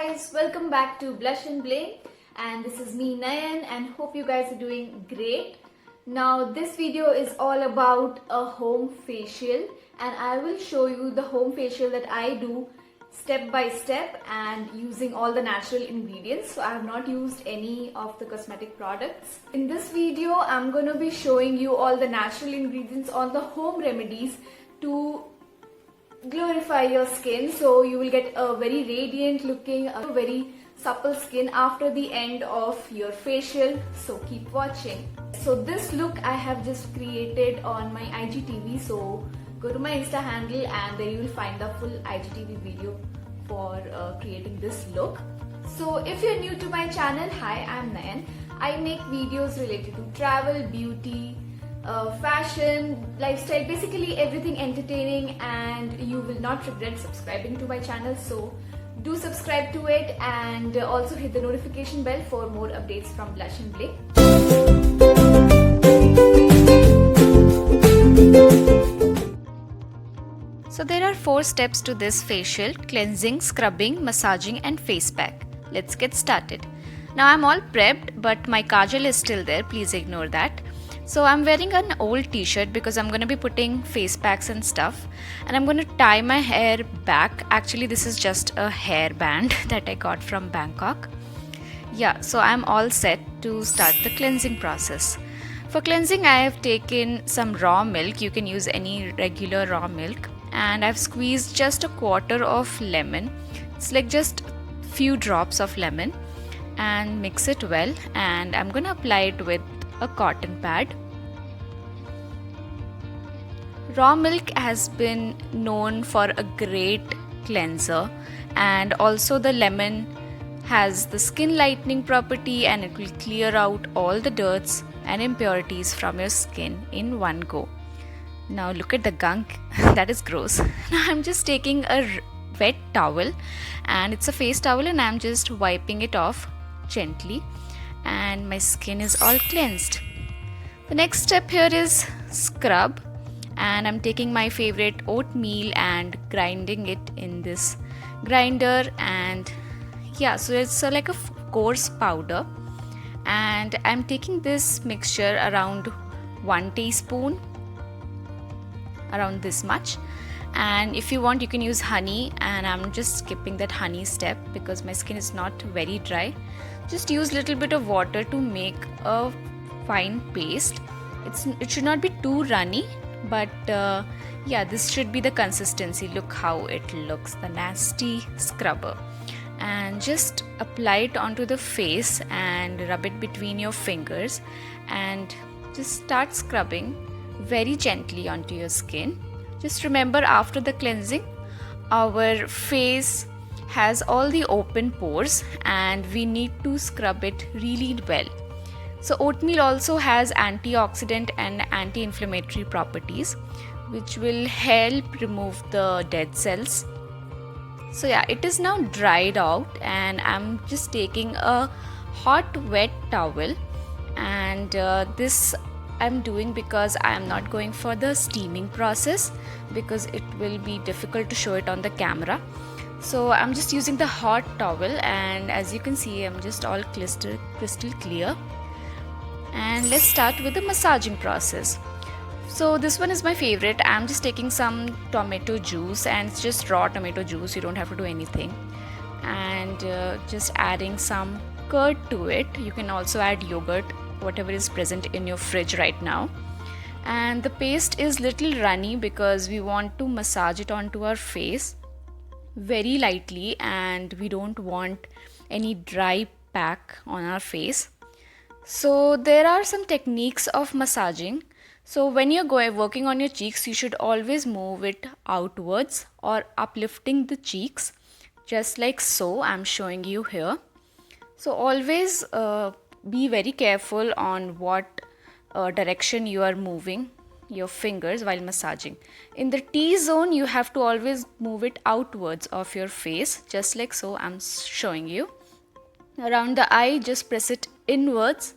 guys, welcome back to Blush and Bling, and this is me Nayan, and hope you guys are doing great. Now this video is all about a home facial, and I will show you the home facial that I do step by step and using all the natural ingredients. So I have not used any of the cosmetic products. In this video I'm going to be showing you all the natural ingredients, all the home remedies to glorify your skin, so you will get a very radiant looking, a very supple skin after the end of your facial. So keep watching. So this look I have just created on my IGTV, so go to my Insta handle and there you will find the full IGTV video for creating this look. So if you're new to my channel, hi, I'm Nayan. I make videos related to travel, beauty, fashion, lifestyle, basically everything entertaining, and you will not regret subscribing to my channel. So do subscribe to it and also hit the notification bell for more updates from Blush and Bling. So there are 4 steps to this facial: cleansing, scrubbing, massaging and face pack. Let's get started. Now I'm all prepped, but my kajal is still there, please ignore that. So I'm wearing an old t-shirt because I'm going to be putting face packs and stuff, and I'm going to tie my hair back. Actually this is just a hair band that I got from Bangkok. Yeah, so I'm all set to start the cleansing process. For cleansing I have taken some raw milk. You can use any regular raw milk, and I've squeezed just a quarter of lemon. It's like just few drops of lemon, and mix it well, and I'm going to apply it with a cotton pad. Raw milk has been known for a great cleanser, and also the lemon has the skin lightening property, and it will clear out all the dirts and impurities from your skin in one go. Now look at the gunk, that is gross. Now I'm just taking a wet towel, and it's a face towel, and I'm just wiping it off gently, and my skin is all cleansed. The next step here is scrub, and I'm taking my favorite oatmeal and grinding it in this grinder, and yeah, so it's like a coarse powder, and I'm taking this mixture around 1 teaspoon, around this much. And if you want you can use honey, and I'm just skipping that honey step because my skin is not very dry. Just use little bit of water to make a fine paste. It should not be too runny, but yeah, this should be the consistency. Look how it looks, the nasty scrubber. And just apply it onto the face and rub it between your fingers, and just start scrubbing very gently onto your skin. Just remember, after the cleansing, our face has all the open pores and we need to scrub it really well. So oatmeal also has antioxidant and anti-inflammatory properties, which will help remove the dead cells. So yeah, it is now dried out, and I'm just taking a hot wet towel, and this I'm doing because I am not going for the steaming process because it will be difficult to show it on the camera. So I'm just using the hot towel, and as you can see I'm just all crystal clear. And let's start with the massaging process. So this one is my favorite. I'm just taking some tomato juice, and it's just raw tomato juice, you don't have to do anything, and just adding some curd to it. You can also add yogurt, whatever is present in your fridge right now. And the paste is little runny because we want to massage it onto our face very lightly, and we don't want any dry pack on our face. So there are some techniques of massaging. So when you're working on your cheeks, you should always move it outwards or uplifting the cheeks, just like so I'm showing you here. So always be very careful on what direction you are moving your fingers while massaging. In the T-zone you have to always move it outwards of your face, just like so I'm showing you. Around the eye, just press it inwards.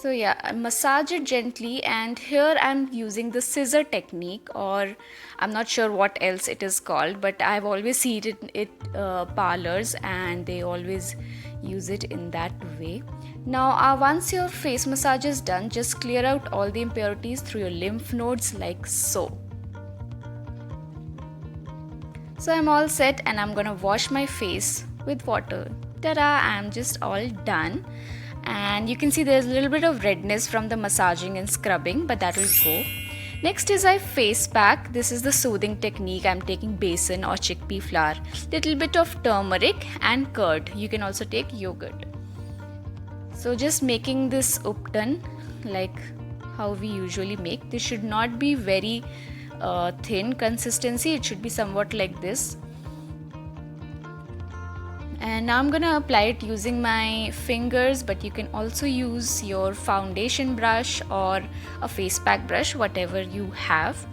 So yeah, I massage it gently, and here I'm using the scissor technique, or I'm not sure what else it is called, but I've always seen it in parlors, and they always use it in that way. Now once your face massage is done, just clear out all the impurities through your lymph nodes like so. So I'm all set, and I'm gonna wash my face with water. Ta-da! I'm just all done. And you can see there's a little bit of redness from the massaging and scrubbing, but that will go. Next is our face pack. This is the soothing technique. I'm taking besan or chickpea flour, little bit of turmeric and curd. You can also take yogurt. So just making this uptan like how we usually make. This should not be very thin consistency. It should be somewhat like this. And now I'm gonna apply it using my fingers, but you can also use your foundation brush or a face pack brush, whatever you have.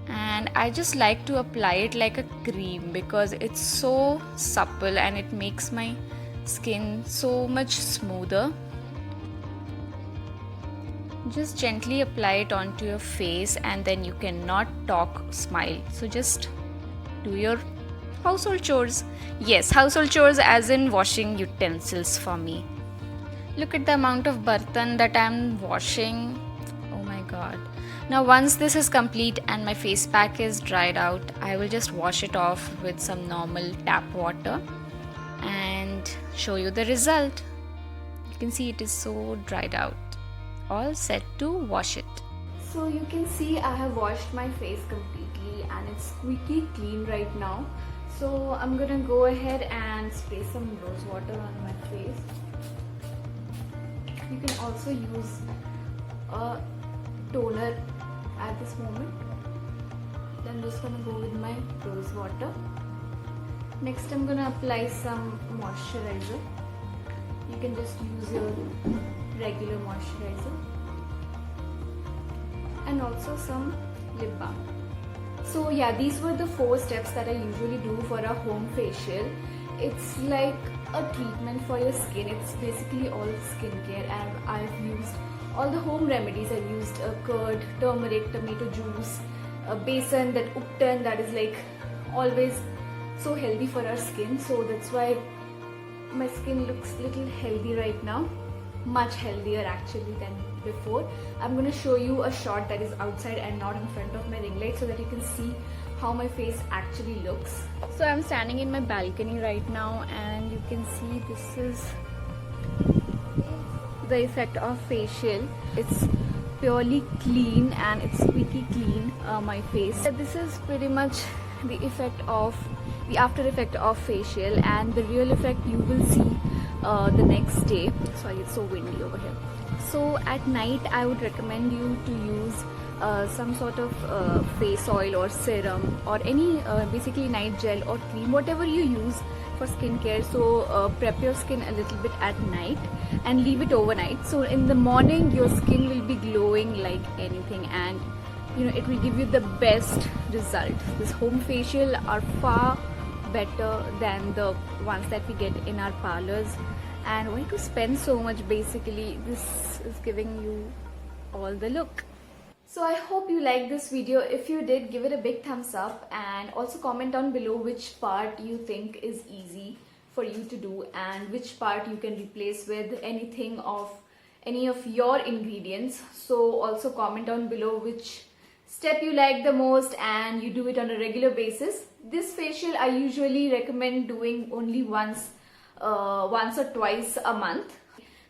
And I just like to apply it like a cream because it's so supple and it makes my skin so much smoother. Just gently apply it onto your face, and then you cannot talk, smile. So just do your household chores. Yes, household chores as in washing utensils for me. Look at the amount of bartan that I'm washing. Oh my god. Now once this is complete and my face pack is dried out, I will just wash it off with some normal tap water and show you the result. You can see it is so dried out. All set to wash it. So you can see I have washed my face completely and it's squeaky clean right now. So I'm gonna go ahead and spray some rose water on my face. You can also use a toner at this moment. Then I'm just gonna go with my rose water. Next I'm gonna apply some moisturizer. You can just use your regular moisturizer. And also some lip balm. So yeah, these were the 4 steps that I usually do for a home facial. It's like a treatment for your skin. It's basically all skincare, and I've used all the home remedies. I've used curd, turmeric, tomato juice, besan, that uptan, that is like always so healthy for our skin. So that's why my skin looks little healthy right now. Much healthier actually than before. I'm going to show you a shot that is outside and not in front of my ring light so that you can see how my face actually looks. So I'm standing in my balcony right now, and you can see this is the effect of facial. It's purely clean and it's squeaky clean, my face. This is pretty much the effect of the after effect of facial, and the real effect you will see the next day. Sorry, it's so windy over here. So at night I would recommend you to use some sort of face oil or serum or any basically night gel or cream, whatever you use for skincare. So prep your skin a little bit at night and leave it overnight. So in the morning your skin will be glowing like anything, and you know, it will give you the best result. This home facial are far better than the ones that we get in our parlors, and why to spend so much? Basically this is giving you all the look. So I hope you liked this video. If you did, give it a big thumbs up, and also comment down below which part you think is easy for you to do and which part you can replace with anything of any of your ingredients. So also comment down below which step you like the most and you do it on a regular basis. This facial I usually recommend doing only once or twice a month.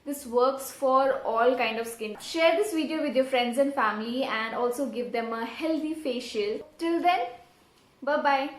This works for all kind of skin. Share this video with your friends and family, and also give them a healthy facial. Till then, bye bye.